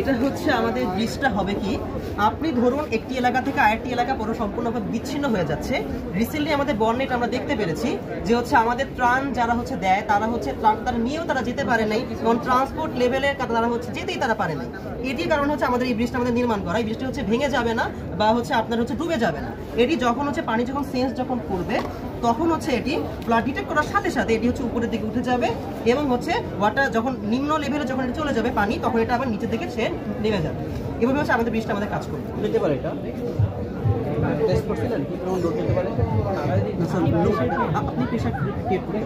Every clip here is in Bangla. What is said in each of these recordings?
এটা হচ্ছে আমাদের ব্রিজটা হবে কি, আপনি ধরুন একটি এলাকা থেকে আরেকটি এলাকা পুরো সম্পূর্ণভাবে বিচ্ছিন্ন হয়ে যাচ্ছে। রিসেন্টলি আমাদের বন্যাটা আমরা দেখতে পেরেছি যে হচ্ছে আমাদের ত্রাণ যারা হচ্ছে দেয় তারা হচ্ছে ত্রাণ তারা নিয়েও তারা যেতে পারে নাই, কারণ ট্রান্সপোর্ট লেভেলের তারা হচ্ছে যেতেই তারা পারে নাই। এটির কারণ হচ্ছে আমাদের এই ব্রিজটা আমাদের নির্মাণ করা। এই ব্রিজটা হচ্ছে ভেঙে যাবে না বা হচ্ছে আপনার হচ্ছে ডুবে যাবে না। এটি যখন হচ্ছে পানি যখন সেন্স যখন করবে তখন হচ্ছে এটি ফ্লাড ডিটেক্ট করার সাথে সাথে এটি হচ্ছে উপরের দিকে উঠে যাবে এবং হচ্ছে ওয়াটার যখন নিম্ন লেভেলে যখন এটা চলে যাবে পানি, তখন এটা আবার নিচের দিকে সে নেমে যাবে। এভাবে হচ্ছে আমাদের ব্রিজটা আমাদের কাজ করবে। নিতে পারে এটা টেস্ট করছিলেন কি কেমন লোড নিতে পারে? আপনি প্রেশার টেপ করে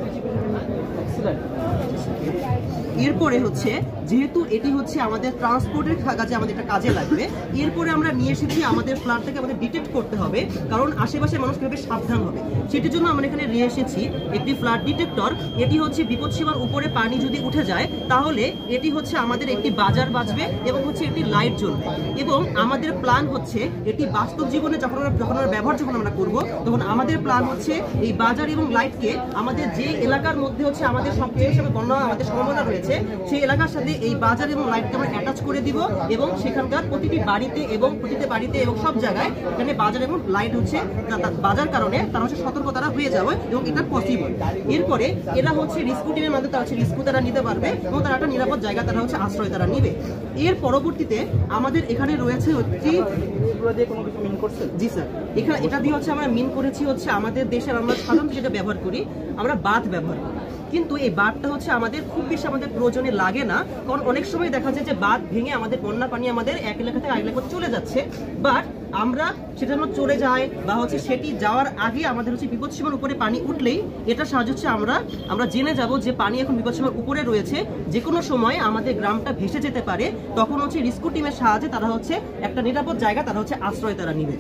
এরপরে হচ্ছে যেহেতু এটি হচ্ছে আমাদের ট্রান্সপোর্টের কাজে আমাদের একটা কাজে লাগবে, এরপরে আমরা নিয়ে এসেছি আমাদের ফ্লাড থেকে আমাদের ডিটেক্ট করতে হবে, কারণ আশেপাশের মানুষ কিভাবে সাবধান হবে সেটির জন্য আমরা এখানে নিয়ে এসেছি একটি ফ্লাড ডিটেক্টর। এটি হচ্ছে বিপদসীমার উপরে পানি যদি উঠে যায় তাহলে এটি হচ্ছে আমাদের একটি বাজার বাজবে এবং হচ্ছে একটি লাইট জ্বলবে। এবং আমাদের প্ল্যান হচ্ছে এটি বাস্তব জীবনে যখন আমরা ব্যবহার যখন আমরা করব তখন আমাদের প্ল্যান হচ্ছে এই বাজার এবং লাইটকে আমাদের যে এলাকার মধ্যে হচ্ছে আমাদের সবচেয়ে হিসেবে বন্যা আমাদের সম্ভাবনা রয়েছে সেই এলাকার সাথে এই বাজার এবং লাইটকে আমরা অ্যাটাচ করে দিব এবং সেখানকার প্রতিটি বাড়িতে এবং সব জায়গায় এখানে বাজার এবং লাইট হচ্ছে বাজার কারণে তারা হচ্ছে সতর্কতারা হয়ে যাবে এবং এটা পসিবল। এরপরে এরা হচ্ছে রেস্কিউ টিমের মাধ্যমে তারা হচ্ছে রেস্কিউ তারা নিতে পারবে এবং তারা একটা নিরাপদ জায়গা তারা হচ্ছে আশ্রয় তারা নিবে। এর পরবর্তীতে আমাদের এখানে রয়েছে হচ্ছে জি স্যার, এখানে এটা দিয়ে হচ্ছে আমরা মিন করেছি হচ্ছে আমাদের দেশের আমরা সাধারণত যেটা ব্যবহার করি আমরা বাঁধ ব্যবহার করি, কিন্তু এই বাঁধটা হচ্ছে আমাদের খুব বেশি আমাদের প্রয়োজনে লাগে না, কারণ অনেক সময় দেখা যায় যে বাঁধ ভেঙে আমাদের বন্যা পানি আমাদের এক এলাকা থেকে আরেক এলাকায় চলে যাচ্ছে, বাট আমরা সেটা যেন চলে যায় বা হচ্ছে সেটি যাওয়ার আগে আমাদের হচ্ছে বিপদসীমার উপরে পানি উঠলেই এটা সাহায্য হচ্ছে আমরা জেনে যাব যে পানি এখন বিপদসীমার উপরে রয়েছে, যে কোনো সময় আমাদের গ্রামটা ভেসে যেতে পারে, তখন হচ্ছে রেস্কিউ টিমের সাহায্যে তারা হচ্ছে একটা নিরাপদ জায়গা তারা হচ্ছে আশ্রয় তারা নিবে।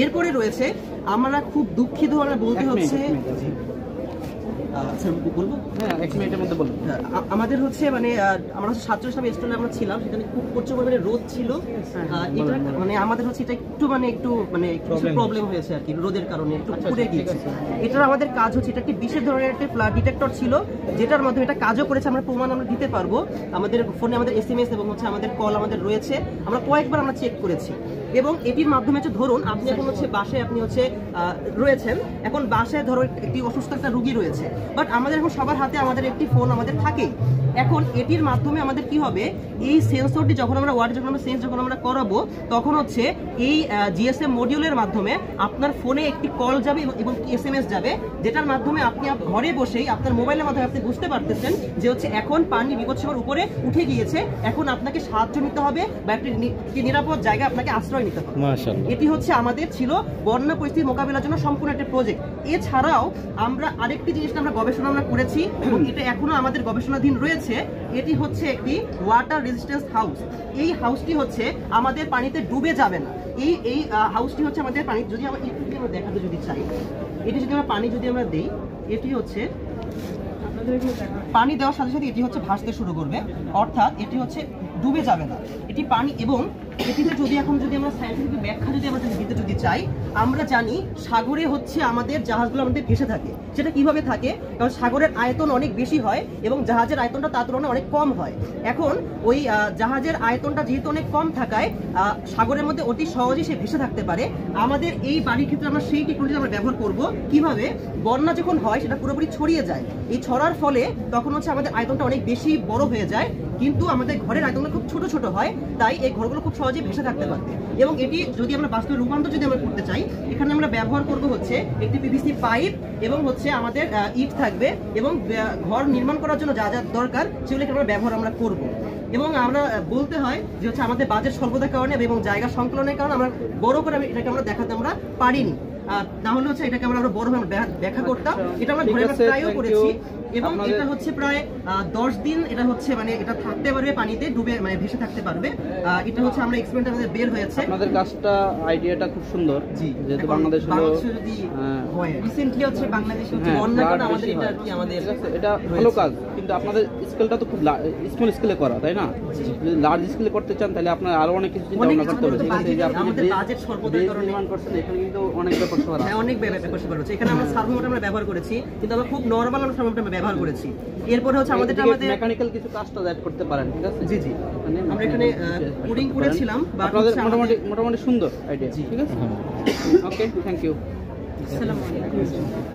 এরপরে রয়েছে আমরা খুব দুঃখিত আমরা বলতে হচ্ছে বলবো হ্যাঁ 1 মিনিটের মধ্যে বলুন। আমাদের হচ্ছে মানে আমরা হচ্ছে 47 সালে স্টলে আমরা ছিলাম, সেখানে খুব প্রচুর পরিমাণে রোদ ছিল। এটা মানে আমাদের হচ্ছে এটা একটু প্রবলেম হয়েছে আর কি, রোদের কারণে একটু পুড়ে গিয়েছে। এটার আমাদের কাজ হচ্ছে এটা একটি বিশেষ ধরনের একটা ফ্লাড ডিটেক্টর ছিল যেটার মাধ্যমে এটা কাজও করেছে, আমরা প্রমাণ আমরা দিতে পারবো। আমাদের ফোনে আমাদের SMS এবং হচ্ছে আমাদের কল আমাদের রয়েছে, আমরা কয়েকবার আমরা চেক করেছি এবং এটির মাধ্যমে হচ্ছে ধরুন আপনি এখন হচ্ছে বাসায় আপনি হচ্ছে রয়েছেন, এখন বাসায় ধরো একটি অসুস্থ একটা রোগী রয়েছে, বাট আমাদের এখন সবার হাতে আমাদের একটি ফোন আমাদের থাকেই। এখন এটির মাধ্যমে আমাদের কি হবে, এই সেন্সরটি যখন আমরা সেন্স যখন আমরা করাবো তখন হচ্ছে এই GSM মডিউলের মাধ্যমে আপনার ফোনে একটি কল যাবে এবং SMS যাবে, যেটার মাধ্যমে আপনি ঘরে বসেই আপনার মোবাইলের মাধ্যমে আপনি বুঝতে পারতেছেন যে হচ্ছে এখন পানি বিপদসীমার উপরে উঠে গিয়েছে, এখন আপনাকে সাহায্য নিতে হবে বা একটি নিরাপদ জায়গা আপনাকে আশ্রয় নিতে হবে। এটি হচ্ছে আমাদের ছিল বন্যা পরিস্থিতি মোকাবিলার জন্য সম্পূর্ণ একটা প্রজেক্ট। এছাড়াও আমরা আরেকটি জিনিসটা আমরা গবেষণা আমরা করেছি এবং এটা এখনো আমাদের গবেষণাধীন রয়েছে, এটি হচ্ছে একটি ওয়াটার রেজিস্ট্যান্স হাউস। এই হাউসটি হচ্ছে আমাদের পানিতে ডুবে যাবে না। এই হাউসটি হচ্ছে আমাদের পানি যদি আমরা একটু দেখাতে যদি চাই, এটি যদি আমরা পানি যদি আমরা দেই, এটি হচ্ছে পানি দেওয়ার সাথে সাথে এটি হচ্ছে ভাসতে শুরু করবে, অর্থাৎ এটি হচ্ছে ডুবে যাবে না এটি পানি। এবং এটিতে যদি আমরা সায়েন্টিফিক ব্যাখ্যা আমরা দিতে যদি চাই, আমরা জানি সাগরে হচ্ছে আমাদের জাহাজগুলো আমাদের ভেসে থাকে। সেটা কিভাবে থাকে, কারণ সাগরের আয়তন অনেক বেশি হয় এবং জাহাজের আয়তনটা তার তুলনায় অনেক কম হয়। এখন ওই জাহাজের আয়তনটা যেহেতু অনেক কম থাকায় সাগরের মধ্যে অতি সহজেই সে ভেসে থাকতে পারে। আমাদের এই বাড়ির ক্ষেত্রে আমরা সেই টেকনোলজি আমরা ব্যবহার করব কিভাবে, বন্যা যখন হয় সেটা পুরোপুরি ছড়িয়ে যায়, এই ছড়ার ফলে তখন হচ্ছে আমাদের আয়তনটা অনেক বেশি বড় হয়ে যায়, কিন্তু আমাদের ঘরের আয়তনটা খুব ছোট ছোট হয়, তাই এই ঘরগুলো খুব সহজেই ভেসে থাকতে পারবে। এবং এটি যদি আমরা বাস্তবে রূপান্তর যদি আমরা করতে চাই, এখানে আমরা ব্যবহার করব হচ্ছে একটি PVC পাইপ এবং হচ্ছে আমাদের ইট থাকবে এবং ঘর নির্মাণ করার জন্য যা যা দরকার সেগুলো আমরা ব্যবহার আমরা করব। এবং আমরা বলতে হয় যে হচ্ছে আমাদের বাজেট স্বল্পতার কারণে এবং জায়গা সংকলনের কারণে আমরা বড় করে এটাকে আমরা দেখাতে আমরা পারিনি, না হলে হচ্ছে এটাকে আমরা বড়ভাবে ব্যাখ্যা করতাম। এটা আমরা ঘরে ট্রাইও করেছি এবং এটা হচ্ছে প্রায় 10 দিন এটা হচ্ছে মানে এটা থাকতে পারবে পানিতে ডুবে মানে ভেসে থাকতে পারবে। এটা হচ্ছে আমরা এক্সপেরিমেন্ট আমাদের বের হয়েছে। আপনাদের কাজটা আইডিয়াটা খুব সুন্দর, জি, যেহেতু বাংলাদেশে যদি হয় রিসেন্টলি হচ্ছে বাংলাদেশে হচ্ছে বন্যা কারণে আমাদের এটা আর কি আমাদের এটা ভালো কাজ, কিন্তু আপনাদের স্কেলটা তো খুব স্মল স্কেলে করা, তাই না? যদি লার্জ স্কেলে করতে চান তাহলে আপনার আরো অনেক কিছু চিন্তা ভাবনা করতে হবে। ঠিক আছে, যে আপনি আমাদের বাজেট স্বল্পতার কারণে নির্মাণ করছেন, এখানে কিন্তু অনেক ব্যাপার আছে। হ্যাঁ, অনেক ব্যাপার আছে। এখানে আমরা সার্ভো মোটর আমরা ব্যবহার করেছি, কিন্তু আমরা খুব নরমাল আমরা সার্ভো মোটর ব্যবহার করেছি। এরপরে হচ্ছে আমাদের মেকানিক্যাল কিছু কাজটা অ্যাড করতে পারেন, ঠিক আছে? জি জি, আমরা এখানে কোডিং করেছিলাম, বাট আপনাদের মোটামুটি সুন্দর আইডিয়া, ঠিক আছে? ওকে, থ্যাংক ইউ। আসসালামু আলাইকুম।